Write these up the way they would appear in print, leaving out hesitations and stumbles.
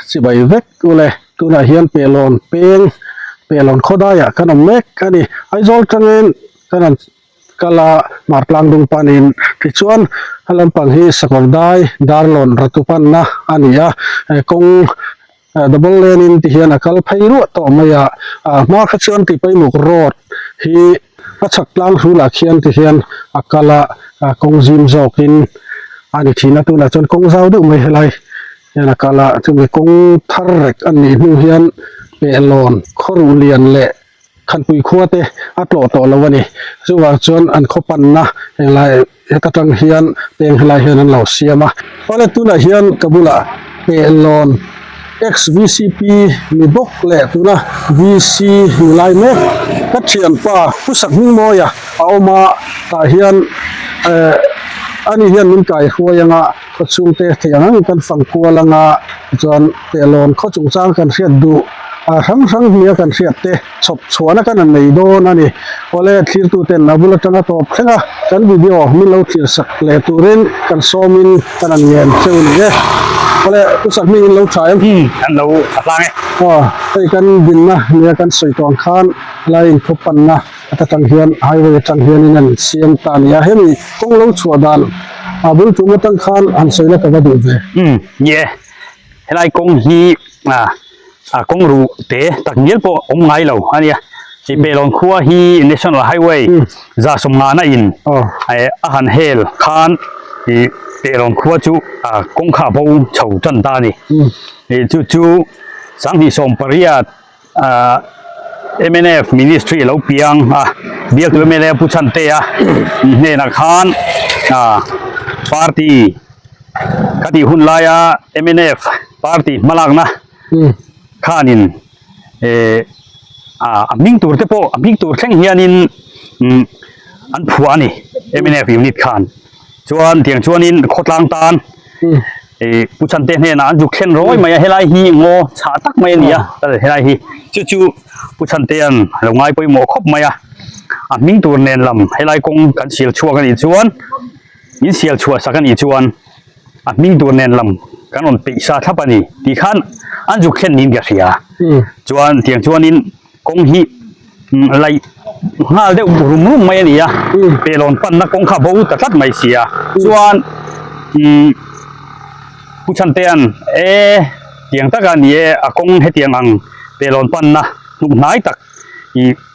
สิใบเวกตัวเลยตัวน่ะเฮียนเปลอนเปงเปลอนเขาได้อะขนมเม็กอันนี้ไอโซลจังเงินขนาดกะลามาพลังดุงปานินที่ชวนฮัลลัมปังฮีสกอลได้ดาร์ลอนรัตุปันนะอันนี้อะคงดับเบิลเลนินที่เฮียนอากาศพายุต่อมาอะมาขจรที่ไปมุกรอดฮีอาชักลังหูหลักเฮียนที่เฮียนอากาศคงจิมจอกินอันนี้ที่นั่นตัวนั้นจนคงเศร้าดูไม่เท่าไรเฮียนอากาศจะมีคงทาร์เรกอันนี้หูเฮียนเปลอนขรุเลียนเละขันปุยขวดอัดโหลดต่อแล้ววันนี้ซึ่งว่าจนอันเขาปั่นนะอะไรกระตังเฮียนเตียงอะไรเฮียนนั้นเหล่าเสียมาเพราะนั้นตัวนั้นเฮียนกบุละเปลอน XVCP มีบกแหละตัวนะ VC มีลายเม็ดก็เฉียนป่าผู้สักมุ่งมอยเอามาตาเฮียนอันนี้เฮียนมินไก่หัวยังอ่ะก็ชุ่มเตะอย่างนั้นกันฝั่งกัวละงะจนเปลอนเขาจงจ้างกันเสียดูทั้งเมียกันเสียเตะศพสวนกันในโดนนี่วันแรกที่ตัวเต็นนะบุรุษจังตอบใช่ไหมกันวิดีโอมินเราที่สักเลตัวเรนกันโซมินกันเงียนเซลนี่วันแรกผู้สักมินเราใช้อันเราอะไรไงไปกันบินนะเมียกันสวยตองคานไล่ทุบปันนะแต่จังเฮียนไฮเวย์จังเฮียนนั่นเสียมตานี่เห็นคงเราชัวดันบุรุษจุ่มตั้งคานอันสวยแล้วก็ดูเลยเย่เฮ้ยกงฮีกงรูเตะตักเงี้ยพอไงเราอันนี้ที่เปลอนขัวฮี National Highway จะสมงานอินไอ้อาหารเฮลคานที่เปลอนขัวจูกงข้าปูเฉาจันตานี่จูสังที่สมปริยัติMNF Ministry เราเปียงเบียร์ตัวเมเลผู้ชันเตะเนี่ยนักขานปาร์ตี้คดีหุ่นลาย MNF ปาร์ตี้มาลังนะข้านินมิงตูร์เตโปมิงตูร์เช่งเฮียนินอันผัวนี่MNF อยู่นิดขานชวนเถียงชวนนินโคตรลังตานผู้ชันเตเนี่ยนะจุกเช่นร้อยมาเฮลัยฮีโง่ชาตักมาเนี่ยแต่เฮลัยฮีจู่ผู้ชันเตียนลงไงไปหมอคบมามิงตูร์เนนลำเฮลัยกงกันเสียชัวกันอีชวนยินเสียชัวสักกันอีชวนมิงตูร์เนนลำกันอนปีศาจทับนี่ที่ขันอันจุกเช่นนินกันเสียชวนเถียงชวนนินกงฮีอะไรงาเดียวรุมมาเนี่ยเปลอนปันนักกงข้าบูแต่ทัดไม่เสียชวนผู้ชันเตียนเตียงตะการนี่กงให้เตียงอังเปลอนปันนะลูกนายตัก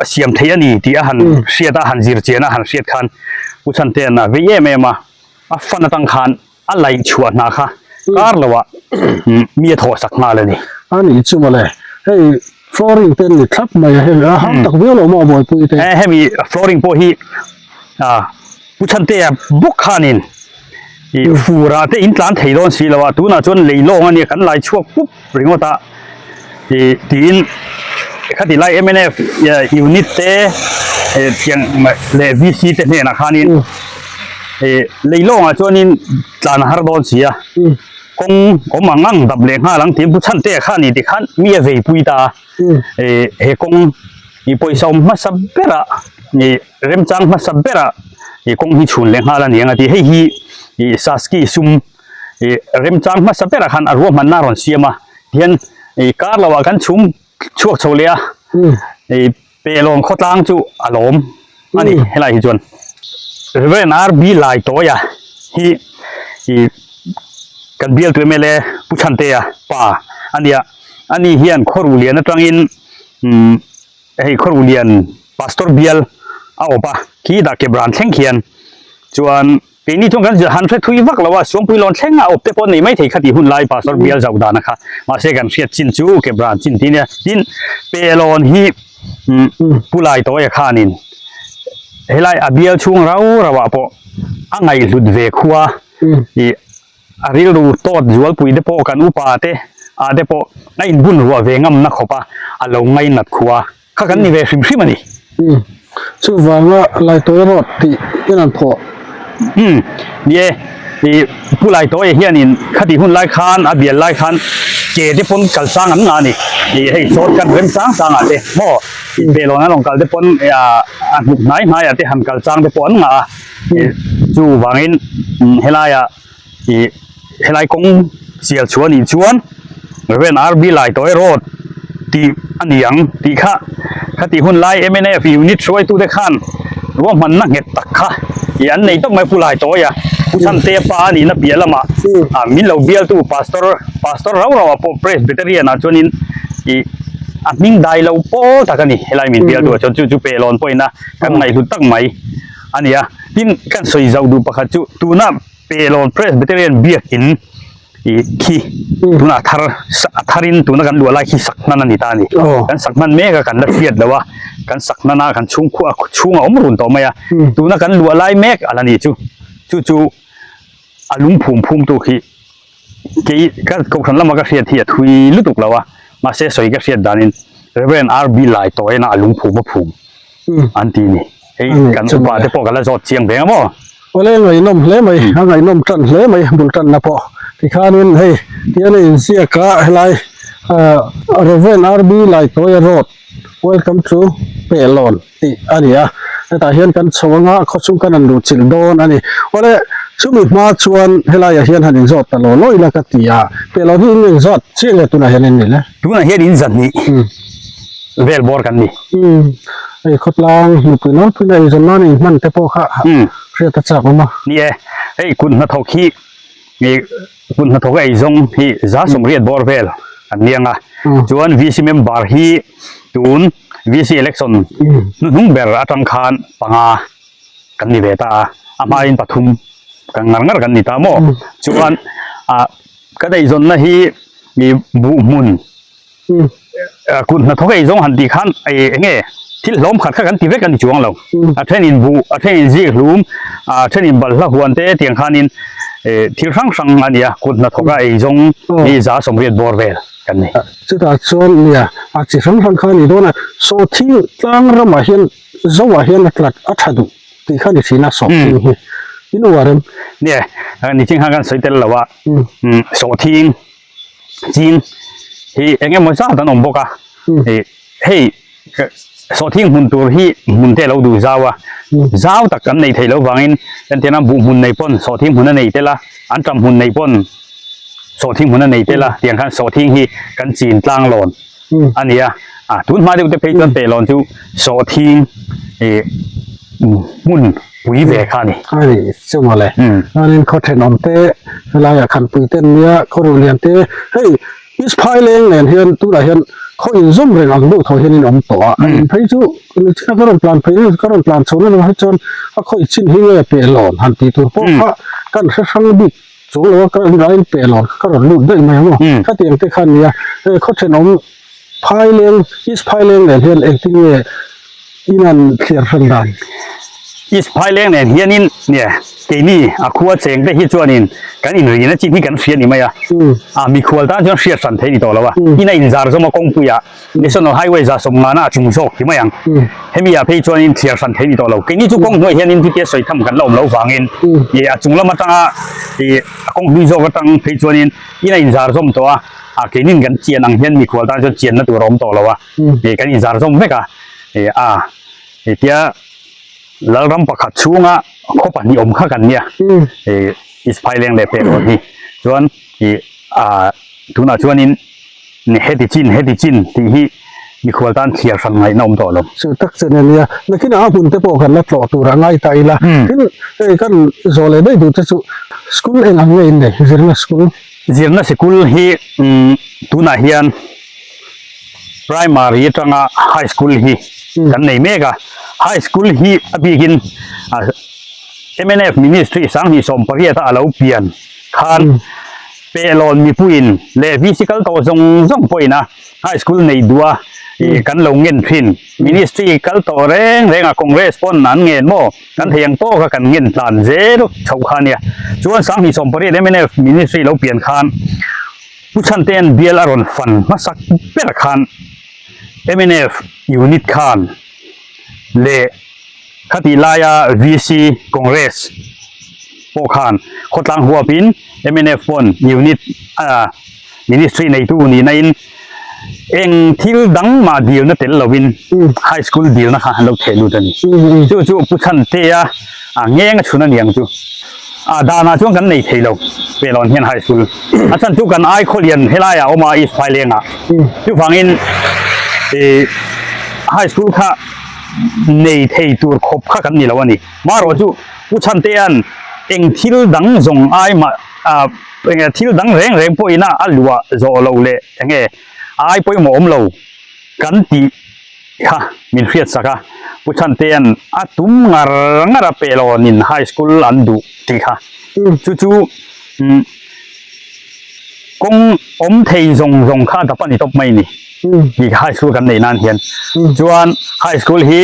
เสียมเทียนี่ที่หันเสียตาหันจิรเจนะหันเสียดขันผู้ชันเตียนนะวิเยเมมาฟันตั้งขันอะไรชัวนาค่ะการละวะมีโทสักมาเลยนี่อันนี้จุ่มเลยให้ flooring เต็นนี่ทับมาเห็นไหมครับตักเบี้ยเราหม้อบ่อยปุยเต็นให้มี flooring พอฮีผู้ชันเตียบุกขานินฟูราเตอินทรานไทยโดนสีละวะตัวน่ะจนเลยโลงอันนี้กันไล่ชั่วปุ๊บริงว่าตาทีนขัดที่ไล่MNFยูนิตเตยังเลวีซีเตเนี่ยนะขานินเลยโลงอ่ะจนนี้จานฮาร์ดโดนสีคงมังงังดับเลี้ยงห้าหลังทีมผู้ชันเตะขานี่ที่ขันมีเวปุยตาคงอีปอยสมมาสับเบระเริ่มจังมาสับเบระคงฮิชุนเลี้ยงห้าหลังอย่างที่ให้ฮีสัสกีซุมเริ่มจังมาสับเบระขันอารมณ์มันน่ารอนเสียมาเห็นการละว่ากันชุมช่วงโชเลียเปลงโคตรลังจูอารมณ์อันนี้ให้ไรฮิจวนเวนอาร์บีไลตัวอย่าฮีกันเบียร์ตัวเมเลผู้ชันเตียป่าอันนี้เฮียนขรูเลียนตรังอินขรูเลียนพาสตอร์เบียร์เอาป่ะขี้ดักเก็บบรันเช่งเขียนจวนปีนี้ทุกคนจะหันไปทุยวักแล้วว่าช่วงปีหลอนเช่งเอาเตปอนนี่ไม่ถึงคดีหุ่นไล่พาสตอร์เบียร์จะอุดานะคะมาเสกันเสียจินจูเก็บบรันจินที่เนี่ยจินเปลอนฮีผู้ไล่ตัวอย่าขานินเฮไลอาเบียร์ช่วงเราระว่าปออังไงหลุดเวคัวอาริลูโตดจวลปุยเดโปกันอุปาเตเดโปไงบุญรัวเวงำนักขบอาลงไงนัดขัวข้ากันนี่เวฟิมฟิมันนี่ชื่อว่าลายตัวรถที่นั่นพอเนี่ยผู้ไล่ตัวเฮียนี่คดีหุ่นไล่คานอาเบียนไล่คานเจที่ปนกัลซังอันงานนี่ให้โซดกันเริ่มสร้างอะไรโม่เบลนั้นลงกัลที่ปนอันหุบไหนที่หันกัลซังที่ปนจู่วางอินเฮลัยเฮลัยกงเสียชวนอีชวน เวนอาร์บีไลตัวรถตีอันยังตีข้าข้าตีหุ่นไล่ MNF ยูนิตช่วยตู้ได้ขันว่ามันนั่งเห็ดตักข้ายันในต้องไม่ผู้ไล่ตัวอย่าผู้ชันเตปานี่นับเบียละมามินเราเบียตู้พาสตอร์เราพอเพรสเบเตอรี่นะจนนินมิงได้เราโป้ถ้ากันนี่เฮลัยมินเบียตัวจนจู่เปรอนไปนะกันไหนรู้ตั้งไหมอันนี้ดินกันสวยเจ้าดูปะคัจูตูน่าเปรอนเพรสเบเตอรี่เบียกินขี้ตุน่าทารินตุน่ากันดูอะไรขี้สักนั่นนี่ตานี่กันสักมันเมฆกันละเอียดแล้ววะกันสักนั่นกันชุ่งขั้วชุ่งอมรุนต่อมาตุน่ากันดูอะไรเมฆอะไรนี่จู่อารมณ์ภูมิตัวขี้กี่ก็กขันละมันก็เสียทีทุยลุตุกแล้ววะมาเสียสวยก็เสียดานินเรเวนอาร์บีไลตัวน่าอารมณ์ภูมิอันที่นี่ไอ้กันสุภาพที่พอกันละจอดเชียงเพียงมั้งว่าเล่นไหนนมเล่นไหมหางไหนนมจันเล่นไหมบุญจันนะพอที่ข้านี่เฮ้ยที่นี่เสียกะอะไรเรเวนอาร์บีไลตัวรถ welcome to เปลอนที่อันนี้แต่เห็นกันสว่างเขาชุ่มกันนั่นดูจิลโดนอันนี้ว่าเล่ชุ่มมาชวนเฮลายเห็นหันยิงจอดตลอดลอยละกันที่เปลอนที่ยิงจอดเชื่อเลยตัวไหนเห็นนี่แหละตัวไหนเห็นอินสันนี่เวลบอร์กันนี่ไอ้ขดลางอยู่ปีนั้นปีไหนจนนั่นนี่มันแต่พอค่ะเรียกตัดจับมานี่ไอ้คุณนัทเอาขี้มีคุณนัทเอาไอ้ซงที่จ้าสมเรียดบอร์เวลอันนี้ไงจวนวีซีเมมบาร์ฮีตูนวีซีเล็กซอนนุ่งเบอร์อัตรังคานปังอากันนี่เบต้าอามาอินปฐุมกันงังกันนี่ตามโมจวนก็ได้ซนนะฮีมีบุมุนคุณนัทเอาไอ้ซงหันตีขันไอ้เงี้ยที่ล้อมขัดกันตีเวกันจวงเราเทนินบูเทนินซีกลุ่มเทนินบัลละหวนเตเตียงขันินที่รังสังอันนี้คุณนัทเอาไอ้ซงมีจ้าสมเรียดบอร์เวลกันนี่จุดอาชนเนี่ยอาจจะสังขันนี่โดนโซที่ตั้งระมาเห็นโซว่าเห็นนักลัดอัฐดุที่ขันที่น่าสนใจนี่นู่นว่าเรื่องเนี่ยนี่จริงๆกันสุดเด็ดแล้วว่าโซทิ้งจีนที่เองมันจ้าตั้งองค์บอกเฮ้ยโซทิ้งหุ่นตัวที่หุ่นเทเราดูจ้าว่าจ้าตักกันในไทยเราฟังอินเป็นที่นั่นบุหุ่นในปนโซทิ้งหุ่นในเทละอันจำหุ่นในปนโซทิ้งหุ่นในเทละเตียงขันโซทิ้งที่กันจีนตั้งหลอนอันนี้ทุนมาเดี๋ยวจะไปจนเตะหลอนจู่โซทิ้งหุ่นปุ๋ยเวค่านี่อันนี้ซึ่งมาเลยอันนี้เขาเทนอมเตะเวลาอยากขันปุ๋ยเต้นเนี้ยเขาเรียนเตะเฮ้ยอิสพายเลงเนี่ยเห็นตัวไหนเห็นเขาอินซุ่มเรื่องดูเขาเห็นอินอมตัวไปจู่นี่ที่เขาเริ่มพลานไปนี่เขาเริ่มพลานชนแล้วให้จนเขาอิชินหิ้งเปลอนหันตีตัวพวกเขากันสังบิดสูงแล้วก็ร้ายเปลอนเขาหลุดได้ไหมมั้งถ้าเตียงเตะขันเนี่ยเขาเทนอมพายเลงอิสพายเลงเนี่ยเห็นเองที่เนี่ยอีนั่นเสียสันดานอิสพายเลงเนี่ยเฮียนินเนี่ยเกนี่ขวดเสียงได้ฮิตจวนินกันอินรีนะจีนี่กันเสียนี่ไหมมีขวดตั้งจนเสียสันเทนี่ตัวแล้ววะอีน่าอินซาร์สมกงปุยะนี่ส่วนไฮเวย์จะสมงานจุงโชกที่ไม่ยังเฮมีอาเพย์จวนินเสียสันเทนี่ตัวแล้วเกนี่จุกงด้วยเฮียนินที่เกี่ยวสวยทำกันเราฟังอินจุงละมาตั้งกงดูโชกตั้งเพย์จวนินอีน่าอินซาร์สมตัวเกนี่กันเจียนังเฮียนมีขวดตั้งจนเจียนนั่นตัวรอมตัวแล้ววะกันอินซาร์สมไม่กะเตี้ยแล้วรำประคัดช่วงเขาปั่นนิยมข้ากันเนี่ยอิสพายเลงเลยเป็นวันนี้ส่วนทุนช่วงนี้เฮติจินที่มีควอตันเทียร์สังไงน้องต่อลงสุดทักษะเนี่ยนักที่น่าหุ่นเตปกันแล้วต่อตัวง่ายใจละที่กันโซเลได้ดูจะสกุลเองอันนี้เนี่ยเรียนสกุลที่ทุนเฮียน primary จังไฮสคูลที่กันในเมกะไฮสคูลที่อภิกินMNF Ministry สังหิสมปริยตาเราเปลี่ยนคันเปลอนมีผู้อินเลวิสิคัลตัวทรงป่วยนะไฮสคูลในดัวกันลงเงินพิน Ministry คัลตัวแรงคอนเกรสปนนั้นเงินโมกันเทียงโตกันเงินตันเซรุชาวคันเนี่ยชวนสังหิสมปริยต MNF Ministry เราเปลี่ยนคันผู้ชันเตียนเบียร์อรอนฟันมาสักเปรคันMNF ยูนิตคันเลคติลายา VC คอนเกรสโปคันขดลังหัวปิน MNF ฟอนยูนิตมินิสทรีในตู้นี้ในเองที่ดังมาเดียวนั่นเต็มเราวินไฮสคูลเดียวนะคะเราเทลูตันจู่ผู้ชันเตียเงี้ยงชุนันยังจู่ dana chuan kan nei theilo pelon hian high school achan chu kan ai kholian helaya oma is phailenga chu fangin high school kha nei thei tur khop kha kan ni lawani maro chu uchan te an eng thil dang zong ai ma thil dang reng reng po ina alua zo lo le enge ai poi mo om lo kan ti ha min fiat saka uchan te an atum ngara pelon in high school andu ti kha chu chu kong om thei zong kha ta pani top mai ni hi high school kan nei nan hian chuan high school hi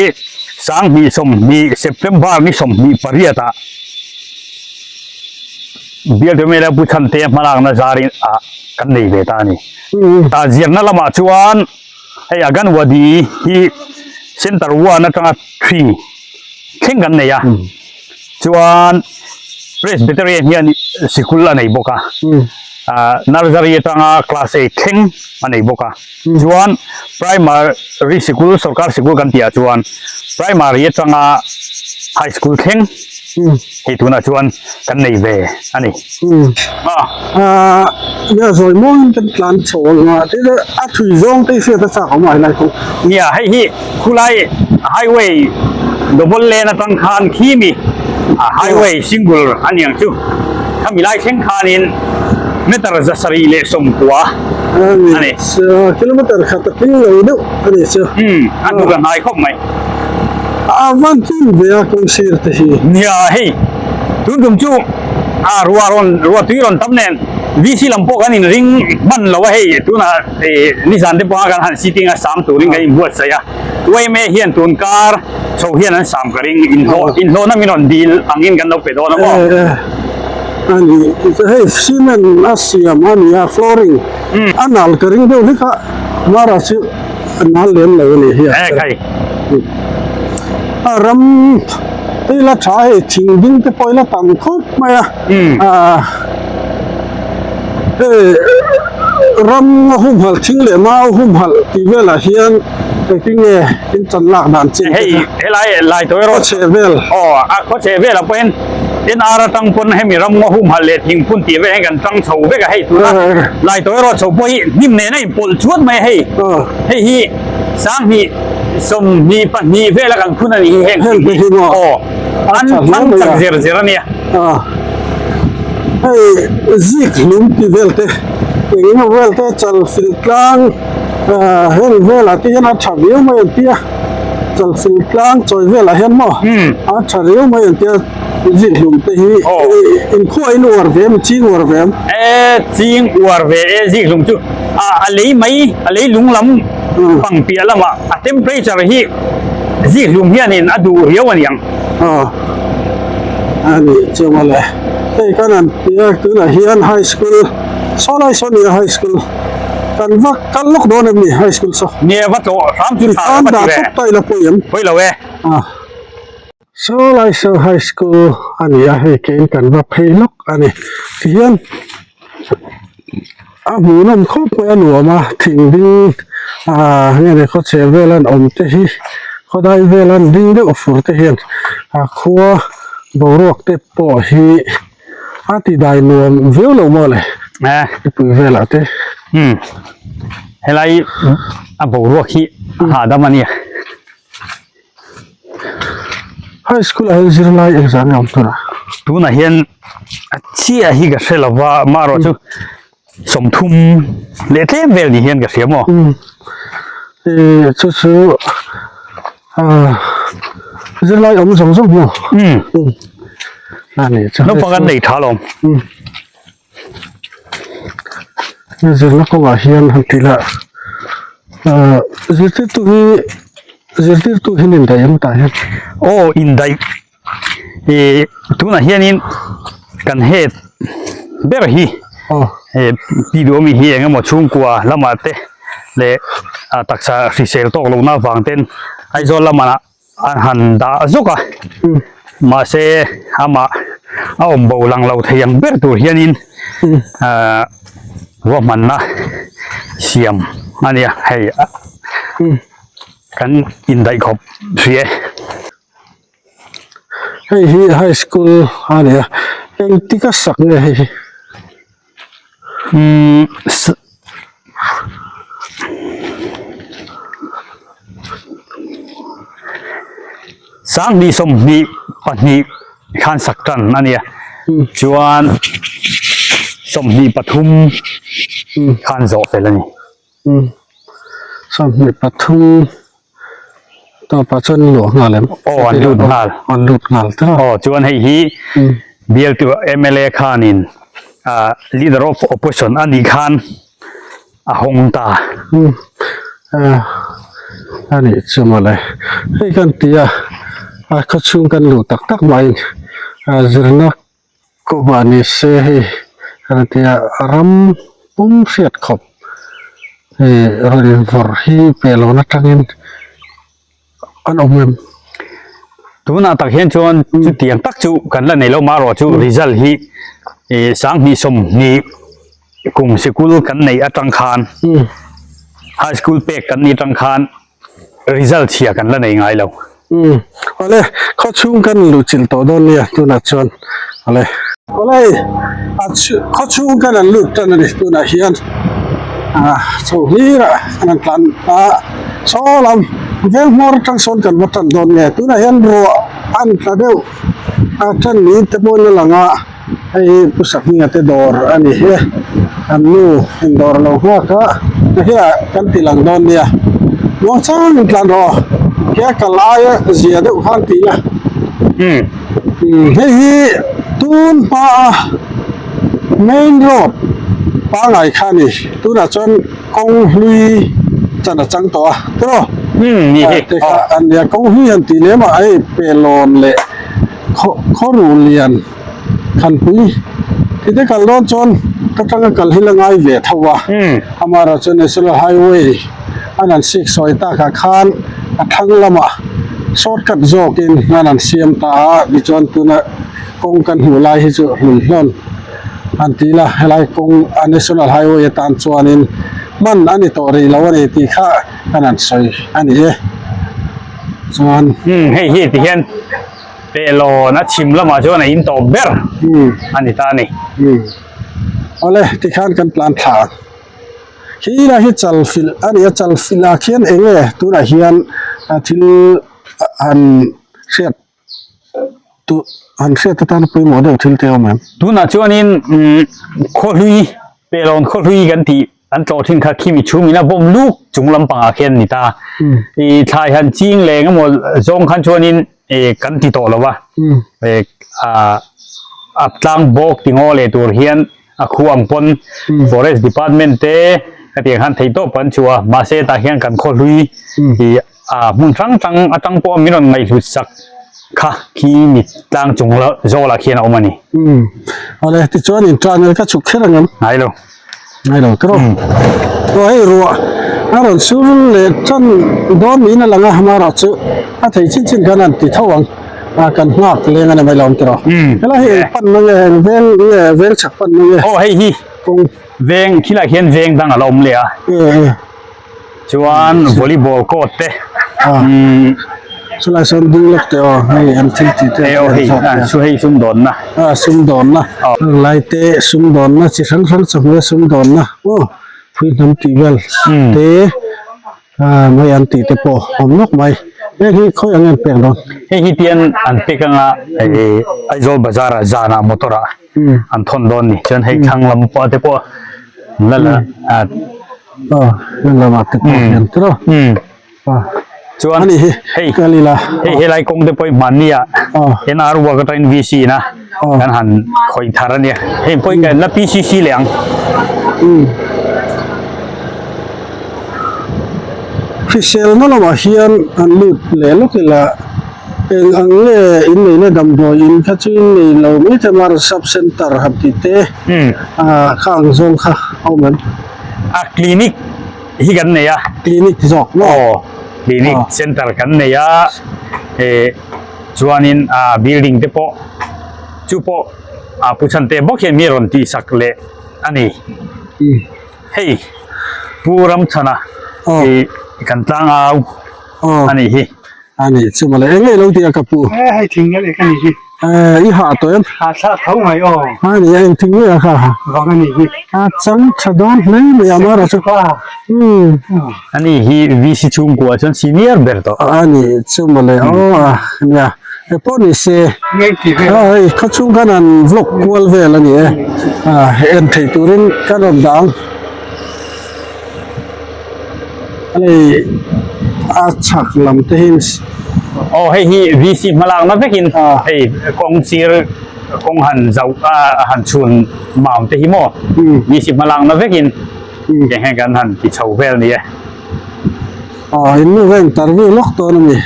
sang mi som mi September mi som mi pariata bial de mera puchan te malang na zari a kan nei ve ta ni ta zirna lama chuan hei agan wadi hi center 1 na tanga 3 thing kan nei ya chuan presbyterian hian sikul la nei boka nursery tanga class 8 thing anei boka chuan primary school sarkar school kan tia chuan primary tanga high school thing hi tuna chuan kan nei ve ani ya rồi muốn cái plan chọn mà thế là thủy zong tây xe ta sao ngoài này cũng nia hei hi khulai highway double lane tang khan khimi highway single aniang chu kamilai thing khanin meter zasari le som kwa này kilometer khát tiếng lời đâu cái này chưa anu kan hai khop mai van tin về công sự thế hi nia hei tun dum chu ruwa tuiron tamnen vc lampo kan in ring ban lo hei tuna ni zan de pa kan han sitting a sam turing kai buat saya tuai me hian tun kar so hian an sam karing in ho na minon deal angin kan lo pedo na mo ani hey cement asiam ani ya flooring anal kering do lika mara si anal lem lo ni hi kai ram đây là trái chính đinh cái poi là tầm khúc mà ram hum hal chính lệ ma hum hal thì về là hiền cái nghe cái chân lạc đàn chị hey lai toi ro che vel ko che ve la pen in ara tang pon he mi ram hum hal le thing pun ti ve kan tang chho ve ka hey tu lai toi ro chho poi nim ne nai pol chuat mai hey hey hi sang hi som mi pa mi ve la kan phun ani heng an chang zir ania hey zik lum ti velte cái velte chal filtlang hen vela ti na chaviu mai tia chal filtlang choi vela hen mo chaviu mai tia zik lum te hi in khoi in war vem chi war vem ching war ve zik lum chu alei mai alei lung lam pang pia lama temperature hi zik lum hian in adu riaw aniang ani chumale hey kanan tia tu na hian high school solai soni high school kan lok don ni high school so nia wat lo ram chu ta da tok tai la poyam poi lo we solai so high school ani a he ken kan va phailok ani hian mu nom khop pa anu ma thing ding nge ne kho che velan om te hi khodai velan ding de ofur te hian khuwa borok te po hi ati dai nuam veu lo mo le pu vela te helai borok hi ha da mania high school ai zirlai exam yam tura tu na hian chia hi ga selawa maro chu somthum le tle vel ni hian ga siamo chu zirlai om som som mo ani cha no pangan nei thalom zirla ko wa hian hantila zirtir tu hinin da yam ta hian in dai tu na hian in kan het ber hi video mi hi engemaw chung kwa lama te le taksa risel tok lo na wang ten aizol lama an han da zuka ma se ama om bo lang lo theyang ber tur hianin wa man na siam ania hei kan in dai khop hrie hei hi high school ania eng tika sak nge hi sáng đi sông đi bắt đi khan sắc trần anh nhỉ chuan sông đi bắt hum khan rõ phải là nhỉ som ni pathum to pa chon lo ngalem anh lụt ngal on lut ngal ta chuan hay hi biel tu MLA khanin leader of opposition ani khan hong ta ani chumale hei kan tia khachung kan lu tak tak mai zirna ko bani se hi kan tia ram pum siat khop rồi vor hi pelona tangin an omem tu na tak hian chuan chu tiang tak chu kan la nei lo ma ro chu result hi sang ni som ni cùng school kan nei atang khan high school pe kan ni tang khan result chia kan la nei ngai lo ole khachung kan lu chil to don nia tu na chon ole khachung kan lu tan ni tu na hian so hira kan plan so lam vel mor tang son kan watan don ne tu na hian ro an ta deu tan ni te bon langa ai pusak ni ate dor ani he an nu dor lo ha ka he kan tilang don nia mo chang plan ro ke kalaya zia de han ti la he tun pa main road pa ngai khani tu na chon kong hlui chana chang to tro ni he an ya kong hlui an ti le ma ai pelon le khoru lian khan pui ti de kal don chon ka tanga kal hilangai ve thawa amara chon national highway anan sik soi ta ka khan athang lama shortcut jokin anan siam ta bi chon tuna kong kan hu lai hi chu hlun hlon antila helai kong national highway tan chuanin man ani to ri lawani ti kha anan soi ani e chuan hi ti hian pelo na chim lama chuan in to ber ani ta ni ole ti khan kan plan tha hi la hi chal fil ani chal fila khian enge tu na hian thil an set tu an set ta na pui mo de thil te om tu na chuan in kholui pelon kholui kan ti an to thin kha khimi chumi na bom luk chunglam panga khen ni ta thai han ching leng mo zong khan chuan in kan ti to lawa atlang bok tingo le tur hian khuang pon forest department te katiang han thei to pan chua ma se ta hian kan kholui mun tang atang po minon ngai hlut sak kha khi mi tlang chung la zo la khian omani ole ti chuan in tran ka chuk kherangam ngai lo tro oi ro aron sul le chan don ni na langa hamara chu a thei chin ganan ti thawang kan ngak lenga na mai lom tro hela hi pan na vel chak pan na hei hi kong veng khila hian veng dang alom le a chuan volleyball court te sulai son ding lek te hei an thil ti te su hei sum don na lai te sum don na chi sang changwe sum don na phui nam ti vel te mai an ti te po om nok mai hi khoi ang peng don hi tian an pekanga aizol bazar zana motora an thon don ni chen hei thanglam po te po lala lala te po yan tro chuan hei kalila hei lai kong te poi mania enar wa ka train VC na kan han khoi tharania hei poi ka la PCC leang Fisel no lama hian an lut le lokila eng ang le in nei na dam do in kha chin nei lo mi te mar sub center hab ti te khang zong kha aumen clinic hi kan ne ya clinic jok no clinic center kan ne ya chuanin building te po chu po puchan te bok hian mi ron ti sak le ani hei puram chana kan tlang au ani hi ani chumale enge lo ti akapu hai thingale kan hi อีหาตัวนั้น หาชาท้องไหมอ๋อ อันนี้เองถึงเนี่ยค่ะ บอกกันนี่ จังชะดอนเลยไม่ยามาราชก ว่า อันนี้ฮีวีซีชุงกัวจนซีเนียร์เบลต์ อันนี้ชื่อมาเลยอ๋อเนี่ยไอ้พวกนี้เสีย เงี้ยกี่เรื่อง เขาชุ่มกันนั่นวลกกวลเวลนี่เอ็นที่ตัวนี้กันดังอันนี้อาชักลำเทียน โอ้ให้ฮีวีซีมาลางมาเวกินให้กองซีร์กองหันเจ้าหันชุนหม่ำเตหิโมวีซีมาลางมาเวกินยังให้กันหันที่ชาวเวลนี่ อินนูเวงตารวิลกตัวนี้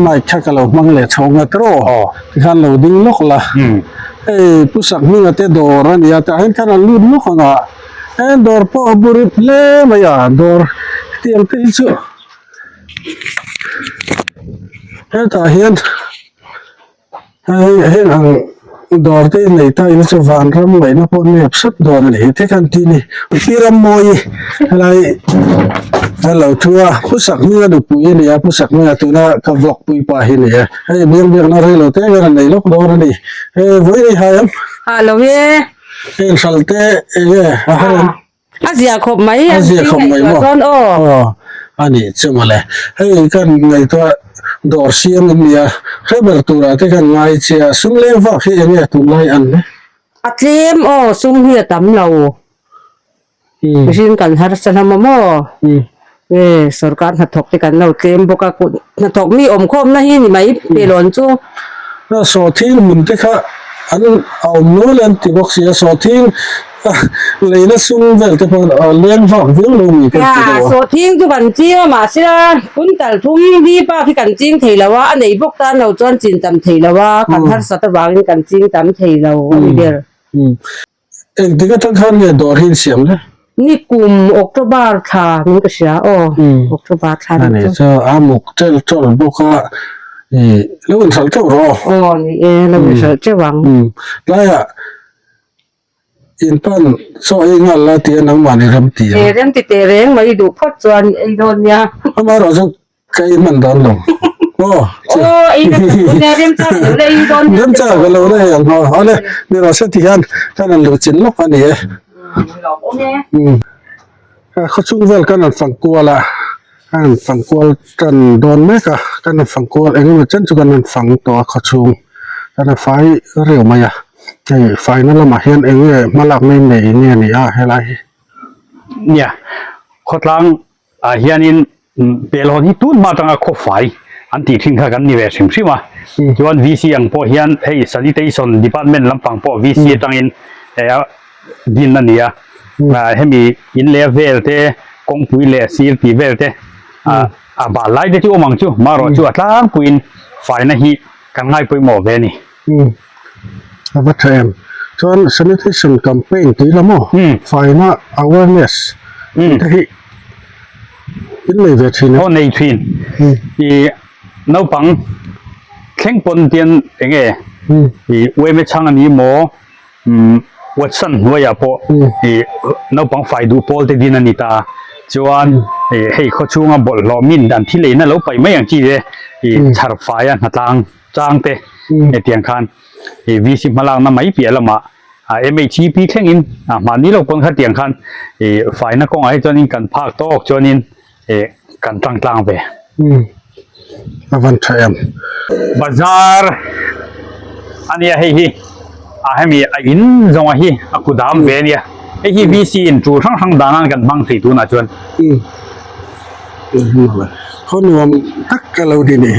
ไม่แค่กะเรามังเลยชงกระโตที่ขันเราดิ้งลกละผู้สักมีแต่ดอร์นี่แต่เห็นกันลูดลกนะดอร์พอบุริเพลมาอย่าดอร์ที่อังกฤษสู้แต่เห็นอังดอร์ที่ในไทยนี่จะวันรำไว้นะพอเนี่ยสุดดอร์นี่ที่กันที่นี่พี่รำมวยอะไรเราทัวผู้สักมีดูปุยนี่ผู้สักมีตัวน่ะกับวลกปุยป่าหินี่เบียงน่าเรื่องเราเต้กันในโลกดอร์นี่วันนี้หายมั้ย Halo ye. salte Asia khop mai Asia khop mai mo. Ton ani chumale kan ngai to dor siam nia khabar tura te kan ngai chia sumle va khi ania tumlai an le Atlim sum hi tam lo. Sin kan har san ma mo. Sarkar ha thok te kan lo tlem boka ku na thok mi om khom na hi ni mai pelon chu. na so thil mun te kha an au no len ti box ya so thil leina sum vel te pon len va vil lo mi kan ti Ya do so thing chu ban chi ma sira kun tal thum bi pa phi kan ching thei lawa anei bok tan lo chon chin tam thei lawa kan har sat wang kan ching tam thei lo ani der. ek diga tan khan ye dor hin siam le Ni kum October tha ni ka sia October tha ani ni so amuk tel tol boka lo un sal to ro ni la mi sa che wang la ya in pan so inga la ti nang mani ram ti rem ti te reng mai du phot chuan ei don ya ama ro so kai man dan lo ei da rem cha le ei don nem cha ga lo le yang ho ale ni ro sa ti han kan lo chin lo aniเขาchungเวลกันฝังกัวละฝังกัวกันโดนไหมกะกันฝังกัวเองมันจันจุกันฝังตัวเขาchungกันไฟเร็วมาอะไฟนั่นละมาเห็นเองมาหลักไม่ไหนเนี่ยนี่เฮ้ยไร เนี่ยขดลังเฮียนินเปลอนที่ตูนมาตั้งแต่ขบไฟอันที่ทิ้งข้ากันนี่เวสิมใช่ไหมจวนวีซีอย่างพอเฮียนให้ sanitation department ลำพังพอวีซีตั้งอินดินนั่นเนี่ยให้มีอินเลเวลเตกงปุยเลซีลปีเวลเตบาลไลเดที่อมังจูมารอจูตั้งปุยไฟนั่นฮีกันง่ายปุยหมอเวนี่ว่าเทรมชวน sanitation campaign ตีละมั้งไฟน่ะ awareness ที่อินเลยเวทีนะโอ้ในทีนอีน้าปังแข่งปนเตียนเองอีเวไม่ช่างอันนี้หมอวัดสันว่าอย่าพออีน้าปังไฟดูโพลที่ดินนี่ตาจวนให้เขาช่วงบอลล้อมินดันที่เลยนั่นเราไปไม่อย่างจีเลยอีชาร์ไฟอ่ะหน้าต่างจ้างเตะเตียงคันอีวีสิมาลังน้ำไม่เปียละมาMHP แข่งอินมานี้เราคนขัดเตียงคันไฟนักกองไอ้จวนอินกันภาคโต๊ะจวนอินกันต่างๆไปวันเทรมบาซาร์อันนี้ให้มีอินจงฮีกูดามเวเนี่ยไอ้ฮีวีซีอินจูทั้งด้านกันบังสีตัวน่ะจวนคนรวมตักกันเราดีนี่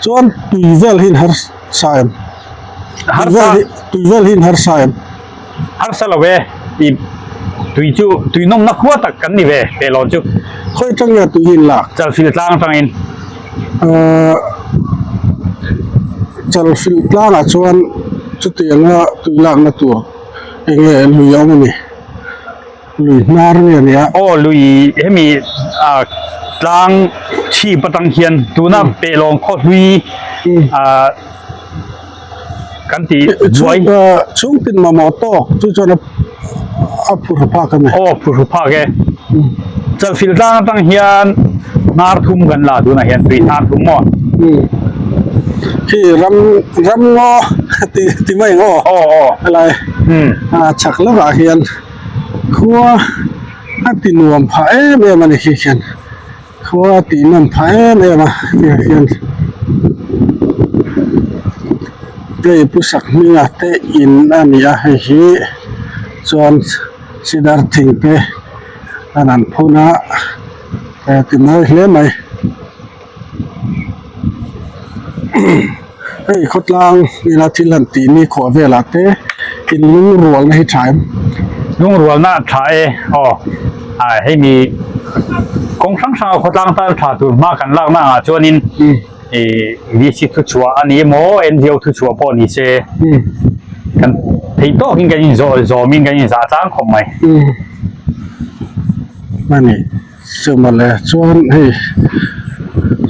จวนตุยเวลหินฮาร์ไซม์ตุยเวลหินฮาร์ไซม์ฮาร์ซาลเวอีตุยน้องนักวัวตักกันนี่เวเปลอนจูค่อยจังเนี่ยตุยหินหลักจะฟิลตั้งอินจะฟิลล่าชวนจุดเตียงว่าตุยหลักนะตัวเองลุยเอามันนี่ลุยนาร์เนี่ยโอ้ลุยให้มีตั้งชีปตั้งเขียนตัวน่ะเปลอนโคตรลุยกันที่ช่วงเป็นมาหมอโต้จุดจวนผู้รับภาคกันไหมโอ้ผู้รับภาคจะฟิลตั้งเฮียนนาร์ทุ่มกันละดูนะเฮียนปีนาร์ทุ่มหมด ที่รำงอตีไม่งอ อ๋ออ๋อ อะไร ฉักแล้วก็เฮียนครัวตีนวมผาเมื่อมันเขียนครัวตีนวมผาเมื่อมาเขียนเลยผู้สักมีอาเตอินอันนี้ให้ฮีส่วนสิดาร์ทิงเปอันนั้นพูนะแต่ติมอยเลี้ยไหมเฮ้ยขดลางเวลาที่ลันตีนี่ขอเวลาเตอินลุงรัวไม่ให้ใช้ ลุงรวมหน้าชายอ๋อให้มีกองทั้งชาวคนต่างชาติตัวมากันล่างหน้าจวนนินวิสิตทุชัวอันนี้โมเอ็นเดียวทุชัวพอนี่เซกันที่โตกินกันยินโซมินกันยินสาจ้างของไหมมันนี่สมัยเลยชวนให้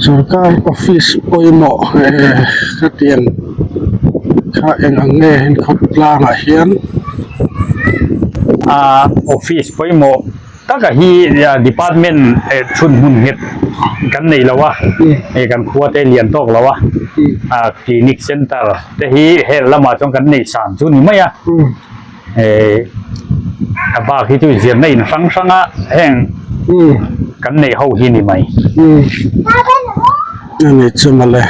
สุรการออฟฟิศปอยหมอกระเตียนข้าเองอังเงเห็นคนกลางเฮียนออฟฟิศไปโมตั้งแต่ที่ดีพาร์ตเมนต์ชุนหุ่นเห็ดกันในแล้ววะกันครัวแต่เรียนโตกแล้ววะคลินิกเซ็นเตอร์แต่ที่เห็ดละมาจงกันใน3 ชุดนี่ไหมบ้าที่จะเรียนในสังแห่งกันในเฮาที่นี่ไหมนี่สมัยเลย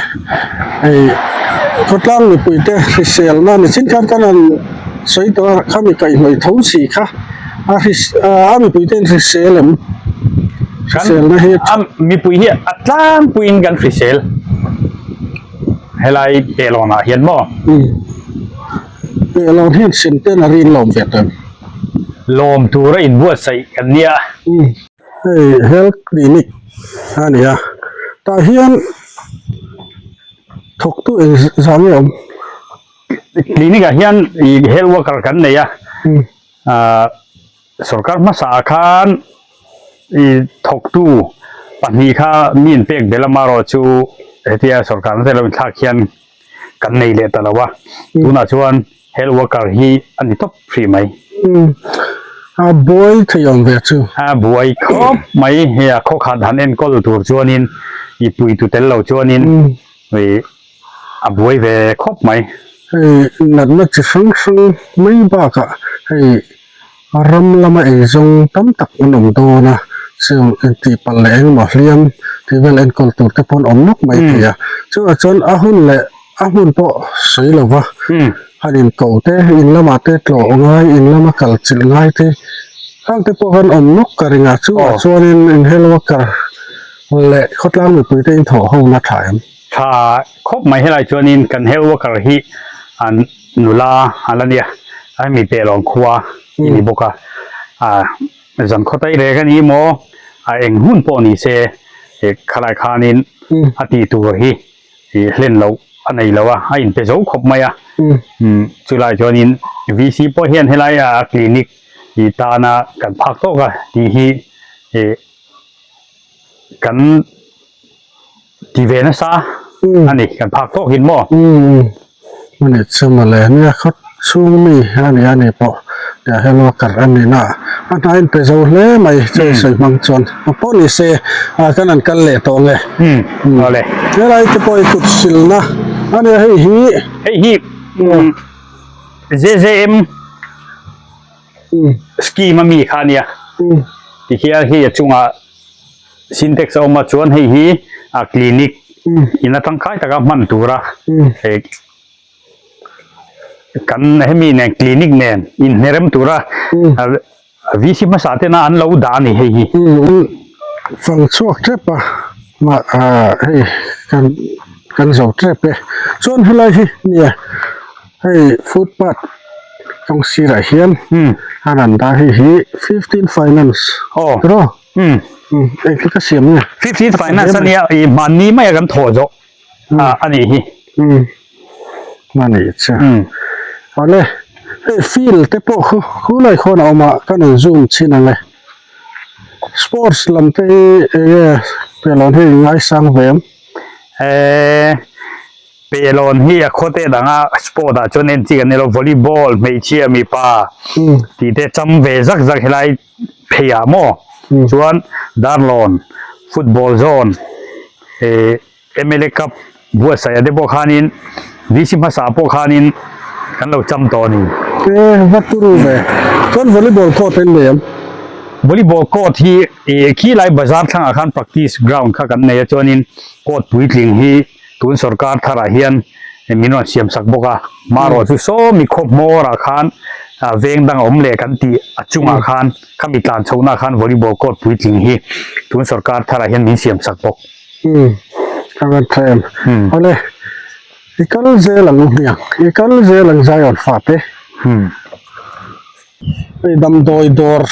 คนกลางนี่ปุยเตะเซลนั่นนี่ชิ้นกันนั้นใส่ตัวข้ามีไก่หน่อยท้องสีค่ะมีปุยเตะเซลมเซลนะเฮ็ดมีปุยเฮียอัตลามปุยกันฟรีเซลให้ไล่เปลอนเห็นบ่เปลอนเฮ็ดเซ็นเตอร์นารินลมเวทลมตัวระอินบัวใส่กันเนี่ยเฮลคลินิกอันนี้ตาเฮียนถกตัวเองสามอย่างคลินิกเฮียนเฮลว่ากันเนี่ยสุรการมาสาขานถกตู้ปัจจุบันมีนเป็กเดลมารอจูที่สุรการนั่นเราข้าเขียนกันในเลตแล้ววะดูน่าชวนเฮลว่ากันฮีอันนี้ท็อปฟรีไหมบอยที่ยังเวทูบอยครบไหมเฮียเขาขาดหันเอ็นก็ตัวชวนินปุยตัวเตลเราชวนินบอยเวครบไหมนั่นมันจะสังไม่บ้ากะรำละมาเองทรงตั้มตักหนุ่มโตนะซึ่งที่ปลแหลงหมอเลี้ยงที่เวลาก็ตัวแต่พอนอมนกไม่เถียซึ่งอาจารย์อาหุนแหละอาหุนโตสวยเลยวะฮันอินเก่าเตอินละมาเตโตง่ายอินละมากัลจิลง่ายเตทั้งที่พอนอมนกกระดิ่งจู่ส่วนอินเฮลวกะแหละเขาตั้งมือปืนเตอินถอห้องนัดถ่ายถ้าครบไม่ให้ไรชวนินกันเฮลวกะฮีอันนุลาอะไรเนี่ยให้มีเปลองครัวนี่บอกว่าจันเขาได้เรื่องนี้โมเอ็งหุ่นปอนี่เสขลายขานินอดีตัวฮีเล่นเราอันไหนแล้ววะให้อินไปโซ่ขบไหมจุฬาจวนินวีซีพอเห็นให้ไรคลินิกตานากันพักโตกันที่ฮีกันที่เวนัสอันนี้กันพักโตเห็นมั้มันเนี่ยสมัยเลยเนี่ยเขาช่วงนี้อันนี้พอเดี๋ยวให้เรากัดอันนี้นะอันนั้นเป็นโซเล่ไม่ใช่ใส่มังชนพอนี่เสียกันนั่นกันเละตัวเลยเอาเลยอะไรจะปล่อยกุดสิลนะอันนี้ให้ฮีZZM สกีมามีค่าเนี่ยที่เขียนที่จุงซินเท็กซ์เอามาชวนให้ฮีคลินิกอินาตั้งค่ายแต่ก็มันตัวละกันให้มีเนี่ยคลินิกเนี่ยอินเนรมตัวละวิสิมาสาเตน่าอันเราด่านี่ให้ฟังช่วงเทปะมาให้กันสองเทปเลยส่วนอะไรเนี่ยให้ฟุตบาทต้องสีอะไรเฮียนอันนั้นได้ให้15 finance รอที่ก็เสียมเนี่ย15 finance เนี่ยมันนี้ไม่กันถอดจบอันนี้มันนี่ใช่เอาเลยฟีลเตปคู่เลยคนเอามากันซูมชิ้นอะไรสปอร์ตลำเตะเป็นลอนที่ง่ายสังเวมเป็นลอนที่โคตรดังสปอร์ตจนเอ็นจีกันเนี่ยเราวอลเลย์บอลไม่เชื่อมีป่าที่เตะจำเวซักให้ไรเพียโมชวนดาร์ลอนฟุตบอลโซนเอเมริกับ บัวใส่ได้พวกขานินวิชิมภาษาพวกขานินกันเราจำตัวนี้ วัดตุรุเบส่วนวอลเลย์บอลโค้ชเป็นแบบ วอลเลย์บอลโค้ชที่ขี้ไล่บาซาร์ทางอาคาร practice ground ข้ากันในจวนินโค้ชวิทลิงที่ทุนสการทาราเฮียนมีนวลเสียมสักบกมารอจุโซมีครบโมราคารเวงดังอมเลกันตีอจุงอาคารขมิตานชาวนาคารวอลเลย์บอลโค้ชวิทลิงที่ทุนสการทาราเฮียนมีเสียมสักบกทำงานเทรนเอาเลยอีกคนเจลังเนี่ยอีกคนเจลังใจอ่อนฝาดเลยไอ้ดำโดยดอร์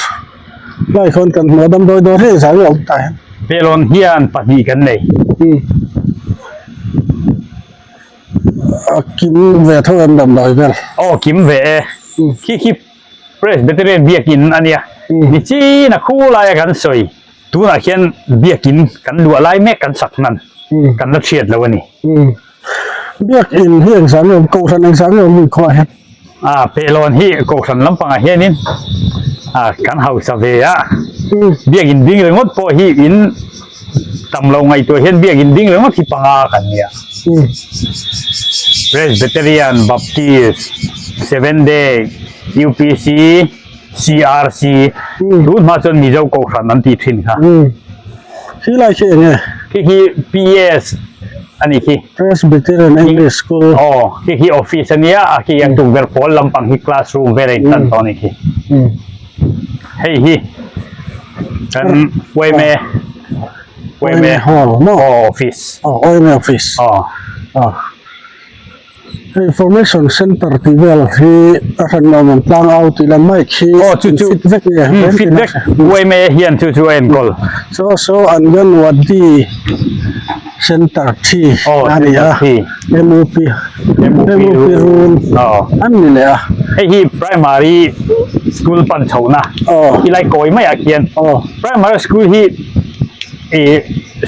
ไล่คนกันมาดำโดยดอร์ให้สายออกตายเปลอนเฮียนปฏิกันเลยกินเวทเทิร์นดำโดยเวลอ๋อกิมเวขี้เพรสเบตเรนเบียกินอันเนี้ยนี่จีน่ะคู่ลายกันสวยตัวน่ะเขียนเบียกินกันดัวลายแม่กันสักนั่นกันนัดเชียดแล้ววันนี้เบียกอินเฮียงสังเงินกูทันเองสังเงินมีคอยครับเปลอนที่กูทันลำปังเฮียนินกันเฮาสเวียเบียกินดิ้งเลยงดพอฮีอินตำลงไงตัวเห็นเบียกินดิ้งเลยงดที่ปังกันเนี่ยPresbyterian Baptist Seven Day UPC CRC รู้มาจนมีเจ้ากูทันนั้นที่ทิ้งค่ะที่ไรเช่นไงที่ PS อันนี้ที่ Presbyterian English School อ๋อที่ออฟฟิศอันนี้ที่ยังถูกเวรพอลลำปังที่ classroom เวรตันตอนนี้ที่เฮ้ยกันเวเม hall อ๋อออฟฟิศอ๋อเวเมออฟฟิศอ๋อ information center ที่เวลที่รันมันตั้งเอาที่ละไม่ขี้อ๋อจู่ๆฟีดแบ็กเวเมเฮียนจู่ๆเอ็นกอลso อันนั้นวัดดีเซ็นเตอร์ที่อันนี้MOP รูนอันนี้เลยไอ้ที่ primary school ปัญชนะที่ไรก่อยไม่อยากเขียน primary school ที่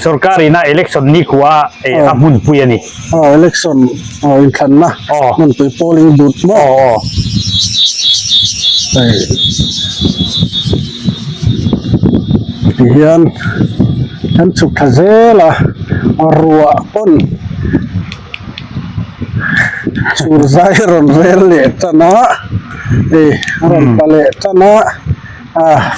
सरकारी ना इलेक्शन नहीं हुआ अमुन पुया नहीं इलेक्शन इनखान ना मन पे पोलिंग बूथ में hian kan chuk thazela arwa pon sur zai ron rel le tana ron pale tana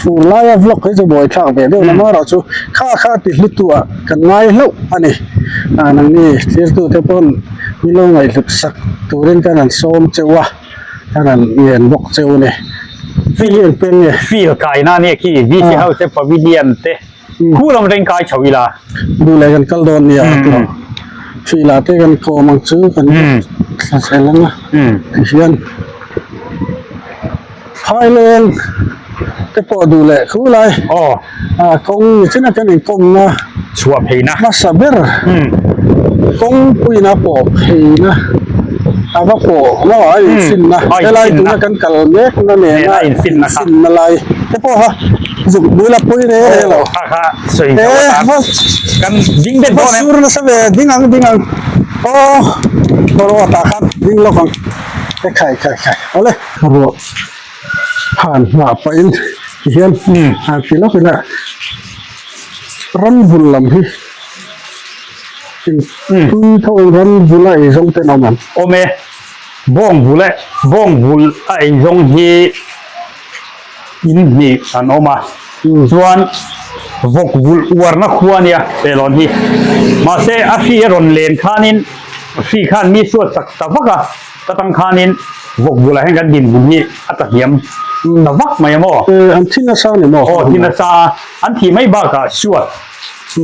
ฟูลายฟล็อกให้จะบ่อยข้างแบบเดียวนะมาเราชูข้าติดลิตัวกันง่ายแล้วอันนี้นั่นนี่เสียตัวเทปนมีลงไงหลุดสักตัวเรื่องการนั่นส้มเจ้าวะการนั่นเงียนบกเจ้าเนี่ยฟีลเป็นไงฟีลกายน่าเนี่ยขี้วิธีเขาจะพวิเดียนเตะคู่เราเร่งกายชวิลาดูแลกันกัลโดนเนี่ยตัวฟีลาเตกันโคมังซื้อกันเสร็จแล้วนะเชียนไฮเลนแต่พอดูแลคืออะไรกงเช่นกันเองกงนะชัวเพนะมาสับเบอร์กงปุยนะปอบเพนะว่าปอบว่าไอ้สินนะอะไรดูนะกันกันเล็กนั่นเองไอ้สินนะครับสินอะไรแต่พอฮะจุดดูแลปุยเนี่ยเหรอค่ะสวยกันดิ้งเด็ดพอเนี่ยสุรนะสับเบอร์ดิ้งอังโอ้โหตาครับดิ้งแล้วกันไข่เอาเลยครับผ่านหาไปเฮียนหาที่แล้วเป็นอะรันบุลลำที่คือเท่ารันบุลไอ้ทรงเป็นเอามันโอเมบ้องบุลไอ้ทรงที่อินนี่อันออกมาส่วนวกบุลวารนักขวานเนี่ยเป็นรอนที่มาเสอฟีรอนเลนขานินฟีขานมีส่วนสักตะวักตะตังขานินวกบุลให้กันดินบุญนี้อัตเหียมตะวักไม่หมออันที่น่าเศร้าเนี่ยหมอที่น่าเศร้าอันที่ไม่บ้าก็ชวด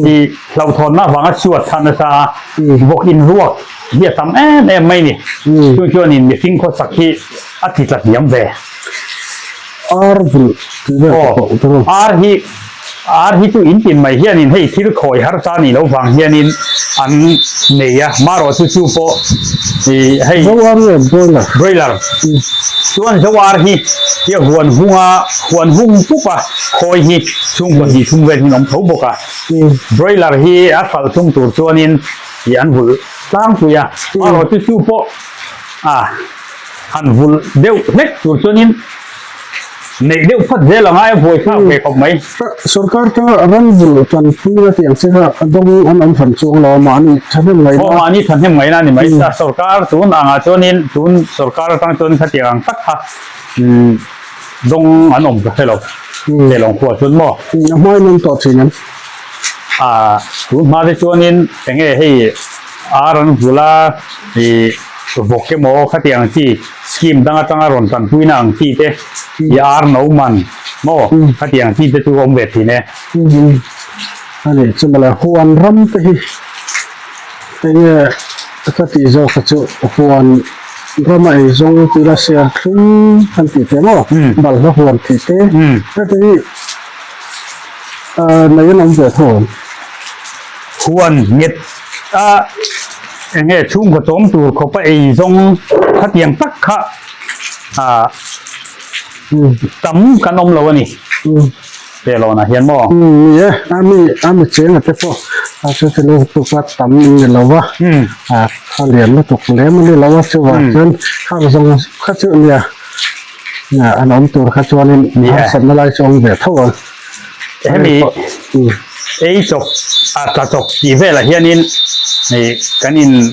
ที่เราทนมาหวังชวดทานาซาบกอินรวกเหี้ยทำไม่นี่ช่วงนี้มีสิ่งข้อสักที่อาทิตย์ละเหียมแวอาร์บุอาร์ฮีตัวอินตินไม่เฮียนินให้ที่คอยฮาร์ซานี่เราฟังเฮียนินอันเนี่ยมารอจู่ๆพอให้สวาร์เนี่ยบรอยเลอร์ส่วนสวาร์ฮีที่หวนหุงปุ๊บอะคอยฮีช่วงวันที่ช่วงเวรน้องเขาบอกอะบรอยเลอร์ฮีอัฟฟัลช่วงตัวส่วนนี้ยันหุ่นตั้งตัวยมารอจู่ๆพอหันหุ่นเดี๋ยวเล็กตัวส่วนนี้ này đều phát dễ là ngay vui khác về không mấy सरकार तो रन बुल तन पूरा tiang se ha dong an phan chung lo ma ni thanem ngai ô mà như thần thêm mấy này mấy sa सरकार tuân ang cho nên tuân सरकार tăng tuân phát triển tất cả dong anh ông cái lòng để lòng của tuân mò mai nan to thinan tuân mà để cho nên cái này hay aran bula thì vok cái mò phát triển chi scheme tăng rồi tăng tuân ang chi thế thì ar nấu man mò phát triển chi thế tu ông về thì nè ani chumala huan ram te hi te ka ti zo ka chu huan ram ai zong ti la sia thum kan ti te mo bal la huan ti te te ti nei nam ve thon huan nhiệt nghe chung của tóm tù có phải dòng phát triển tất cả tấm cái nông lâu này để lo là hiền mò ye ami chen la te po a se te lo tu ka tam ni lo wa kha lian la tuk le ma ni lo wa chu wa chen kha zong kha chu nia na an om tur kha chuan ni san na lai chong ve thon thế thì ấy chọc cả chọc chỉ về là hiền in này cái in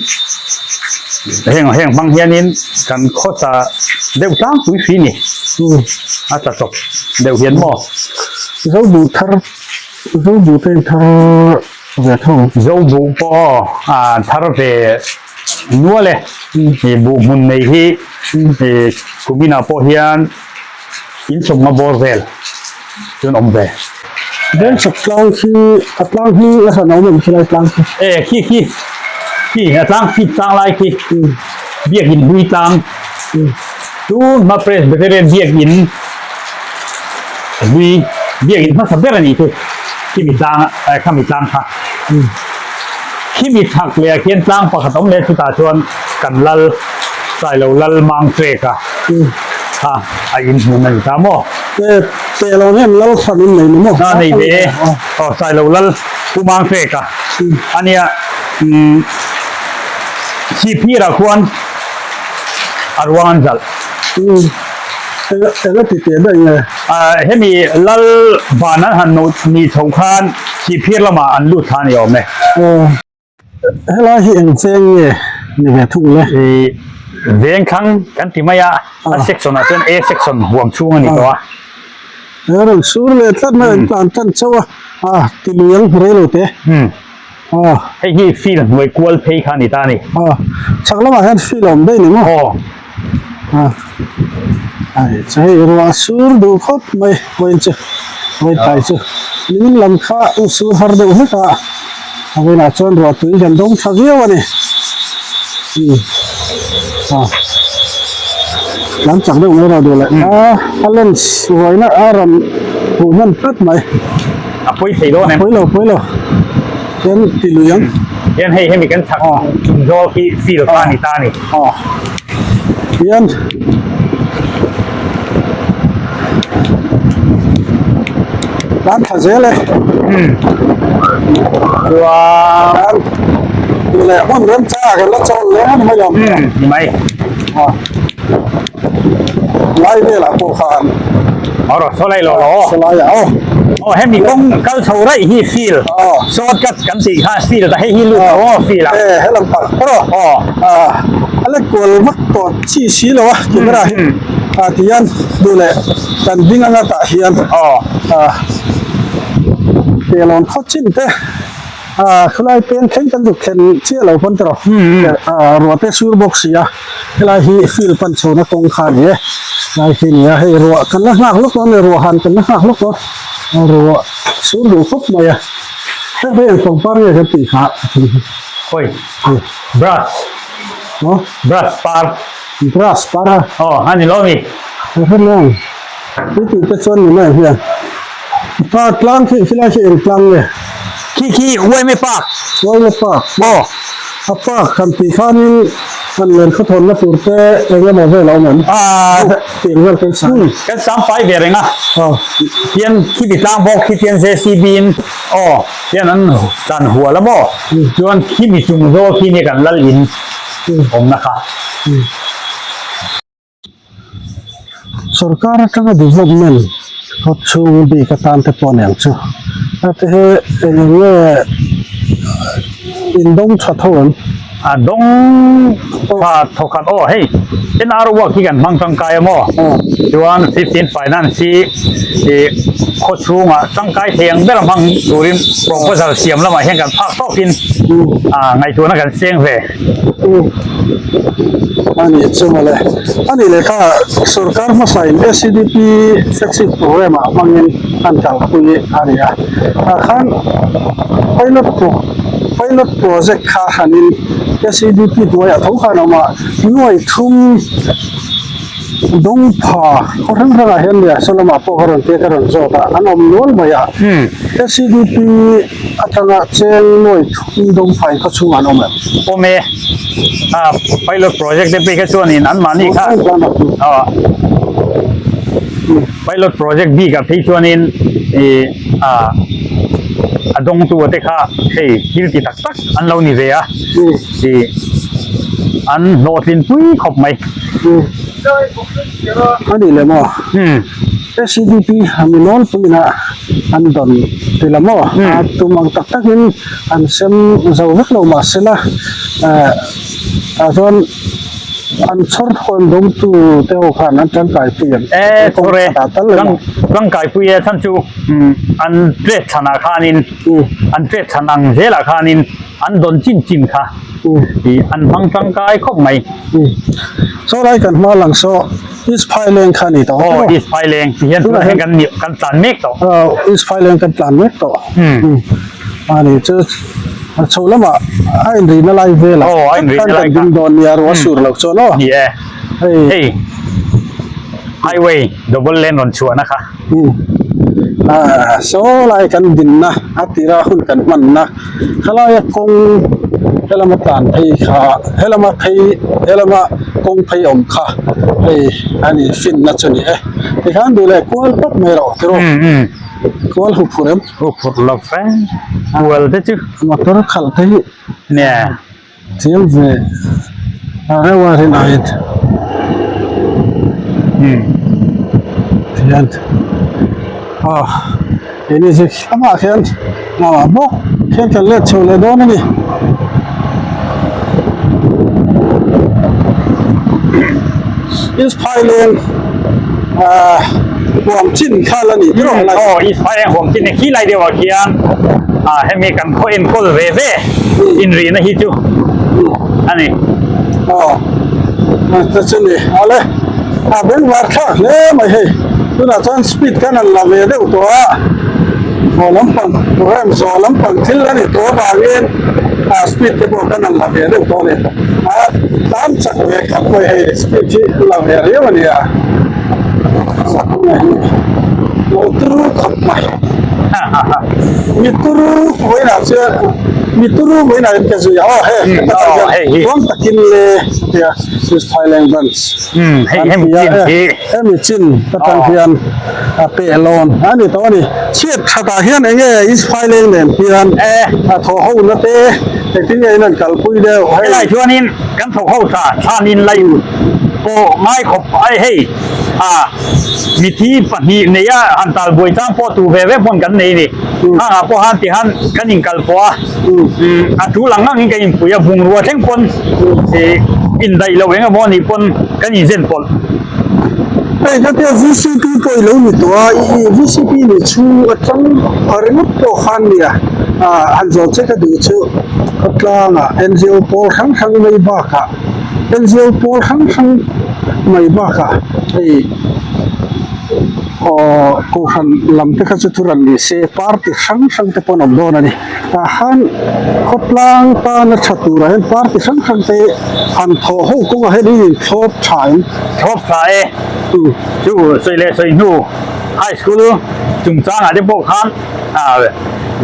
hẹn băng hiền in cái khó sa đều tăng quý phí nè cả chọc đều hiền mò dấu bù tên thar về thong dấu bù po thar về nuôi lệ thì bù mun này thì cũng bị nào po hiền in sông mà bò về cho ông về đến sập lang khi là sao nói mình khi lại lang khi nghe tăng lại khi việc in vui tăng tu mà pres về cái việc in vui việc in mà sắp đến này thôi khi mình tăng ha khi mình thắcเลยkhi tăng phảiต้องเลยสุดท้ายชวนกันลัลใส่เราลัลมังเตรกไอ้อินมันนี่ตามอ่ะแต่เราเนี่ยเราฝันในนี้มั้ง นี่เด้ใส่เราลัลกูมังเตรกอันเนี้ยชีพีระควรอารวันจัลแต่ก็ติดเตียได้ไงเห็นมีลัลบานันหันนุมีสงครามชีพีละมาอันลุทานยอมไหมให้เราเห็นเสียงเนี่ยนี่แหละถูกเลยเวียนครั้งกันที่ไม่เซ็กชันเป็นเซ็กชันห่วงช่วงนี้ตัวเราสู้เลยท่านนั้นท่านชัวติเลี้ยงเรื่องเตะให้ยี่ฟีลหน่วยกวลเพย์ขานิตานี่ชักแล้วมาให้ฟีลอมได้หรือมั้งใช่เราสู้ดูครบไม่เว้นเจไม่ตายเจนี่ลำค้าสู้หาดูให้ตาเอาไว้น่าจนเราตื่นกันต้องทักเยอะวันนี้หลังจากได้เมื่อเราดูแลฮัลโหลสวยนะอารมณ์หูมันเปิดไหมปุ้ยสีโลเนี่ยปุ้ยเราเช่นติลุยังยันให้มีกันชักจุ่มโยที่ฟีลขานิตานี่ยันร้านถัดเสียเลยว้าวดูแลมันเริ่มจ้ากันแล้วจนแล้วไม่ยอมยังไงไล่เนี่ยแหละพวกเขาเอาหรอโซไลหรอโซไลเอาให้มีกงกันโซไลฮีฟีลโซดกันตีห้าฟีลแต่ให้ฮีลูฟีลให้ลำปังอะไรกวนมัดตัวชี้เลยวะกินอะไรที่ยันดูแลกันวิ่งงานตาเฮียนเดี๋ยวลองเข้าชิ้นเต้คลายเป็นแข่งกันอยู่แข่งเชี่ยเราคนตรอรัวเตสูร์บ็อกซี่คลายฮีฟิลปันโซนตรงขาเนี่ยคลายฮีเนี่ยให้รัวกันนะฮักลูกน้องรัวหันกันนะฮักลูกน้องรัวสูร์ดูครบไหมถ้าเป็นสองปาร์เนี่ยจะตีขาโอ้ยบรัสเนาะบรัสปาร์ฮันนี่ล้อมีเพื่อนน้องนี่ตีจะชนอยู่ไหมเพื่อนปากกลางที่คลายเองกลางเลยขี้ไว้ไม่ปากบ่ปากคำตีข้านี่มันเหมือนเขาทนแล้วปูเต้เองก็มองให้เราเหมือนเตียงเรื่องเป็นสั่งกันซ้ำไฟเบียร์นะเทียนขี้บิดตั้งบอกขี้เทียนเซซีบินเทียนนั้นดันหัวแล้วบ่จวนขี้บิดจุ่มโซ่ขี้เนี่ยกันละลินผมนะคะส सरकार का development hot chu bi ka tan te pon yang chu ate he nge indong thathawn dong fa thokan o hey in our work hi kan mang tang kai mo chuan 15 finance e khochunga tangkai theng ber mang turin proposal siam lama hen kan phak tokin ngai tu na kan seng ve ani chumale ani le ka sarkar ma sain SCDP flagship program mangin an kal pui area khan pilot project kha hanin SCDP doya thau khana ma noi thum dong pha korang ranga hen ya solama po horon te karon zota anom nol maya SCDP atanga cheng noi thum dong phai ka chunga nom ome pilot project de pe ka chuan in an mani kha pilot project bi ka thei chuan in adong tu te kha hey hilti tak tak an lo ni ve a an notlin pui khop mai ani le mo SCDP haminol pina an don tilamo tumang tak takin an sem zawek lo ma sela azon an chor khon dom tu teo khan an tan kai pian thore kang kai pui e than chu an tre thana khanin an tre thanang zela khanin an don chin chin kha an phang tang kai khop mai so lai kan ma lang so is phailen khani to is phailen hian tu he kan ni kan tan mek to is phailen kan tan mek to ani chu cholama ai ri na lai vela ai ri na lai kan don yar wa sur lo cho no yeah hey highway double lane on chua na kha so lai kan din na atira hun kan man na khala ya kong helama tan thei kha helama kong phai om kha ei ani fin na chuni e khan du le kwal pat me ro tro kwal hu phurem phur lo fa kwal te chu motor khal thei nè thiam ve are wa rin ait thian ini sih ama khian ma bo khian kan le chole do ni is piling huam chin khala ni bro is piling huam chin ki lai de wa khian he me kan ko en ko ve ve in ri na hi chu ani ta chuni ale ben war kha le mai he tu na chan speed kan la ve de to lam pang program so lam pang thil ani to ba yen speed te bo kan la ve de to ne tam chak ve ka ko he speed ti la ve re wa ni ya motor khap mai mituru voi na ke zu ya he rom takin le ya is Thailand bunch hem chin patang hian pe alone ani to ni chiat thata hian enge is Thailand nen hian tho ho na te tin ei nan kal pui de he lai chuanin kan tho ho sa thanin lai po mai khop ai hey mi thi pahni neya antal boi chang po tu ve ve pon kan nei ni po han ti han kan in kal po thu lang ngang in puya bung ruwa theng pon in dai lo wenga mo ni pon kan in zen pon ei ka te VCP ko lo ni to VCP ni chu atang arenut to khan ni an zo che ka du chu atlanga NGO por hang mai ba ka NGO por hang mai ba ka ei ko han lam te kha chu turan ni se party sang te ponom do na ni ta han khoplang ta na chatura hen party sang te han tho ho ko he ni thop time chu soi le soi nu high school chung chang ade bo khan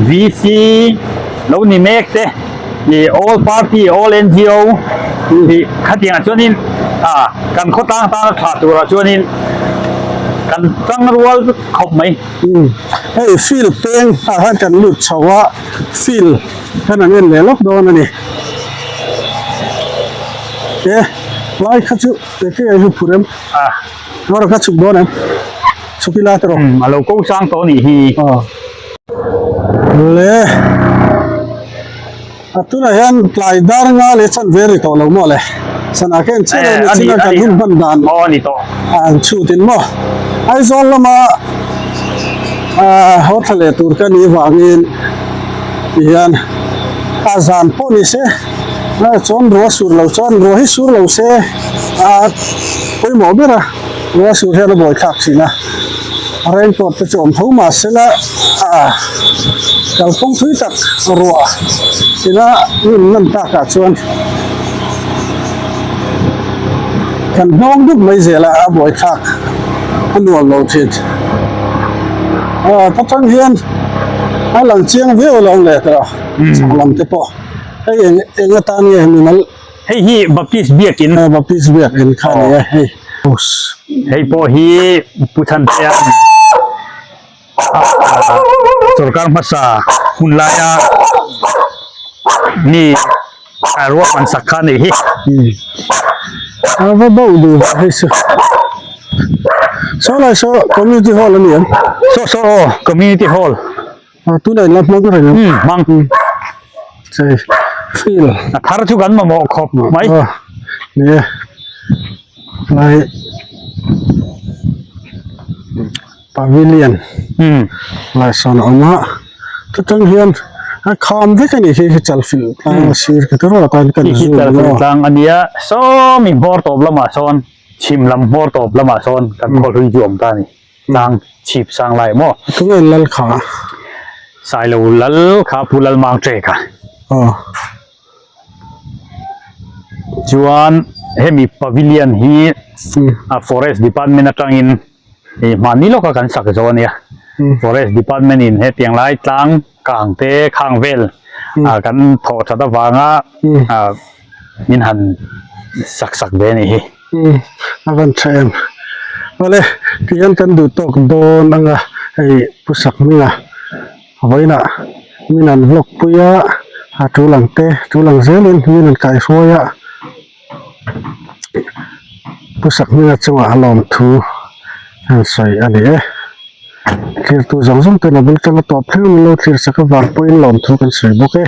VC lo ni mek te ni all party all NGO ni khatia chuanin kan khotang ta tha tura chuanin kan tang rual khop mai hey feel peng han kan lut chawa feel kan an le lok do na ni lai kha chu te ai hu purem nó là cái chụp đó này chụp cái lá rồi มาเราก็สร้างตัวนี้ฮี le tu na yan tlai dar nga le chan veri to lo mo le sana ken chero ni china kan hun ban dan อ๋อนี่ตัว an chu tin mo ai zol lama hotel tur kan ni wangin yan azan po ni se na chon ro sur lo chon ro hi sur lo se koi mo bera ro sur he na boy khak sina rain pot te chom thau ma se la kal pong thui tak ro sina nin nam ta ka chuan kan nong duk mai zela a boy khak anual lo thin ta tang hian a lang chiang veo lo le ta lam te po ai eng ta ni mi mal เฮ้ยฮีบัพติสเบียกิน baptis biak en kha ni hey os เฮ้ยพอฮีผู้ชันเตียสุรการภาษาคุณลายานี่รวมมันสักขันนี่ va bau du hey so la so community hall ni en โซโซคอมมูนิตี้ฮอล tu dai lap mang re มัง sei feel ทาร์ทุกันมาหมอครบไหม ni lai pavilion lai son ama tu tang hian a kham ve ka ni he chal fil sir ka ro ta kan ที่คิดแต่ละกลางอันเนี้ยซ้อมีบอร์ตอบละมาซ้อนชิมลำบอร์ตอบละมาซ้อนกันคนรุ่ยยมตานี่นางชีพสร้างลายหม้อ tu ngai lal kha สายลูลัลขาพูลัลมังเจค่ะ จวนเฮมีพาวิเลียนฮีforest department ตั้งอินมันนี่เราก็กันสักโซนเนี่ย forest department อินเฮตียงไล่ตั้งกลางเตะข้างเวลกันถอดชัตวางมินหันสักเบนี่ akan chem vale kian kan du tok don anga ei pusak minga hoina minan vlog puya tulang zelin minan kai soya pusak minga chunga alom thu han soi ani thir tu zong zong te na bul changa top thil lo thir saka wang poin lom thu kan soi boke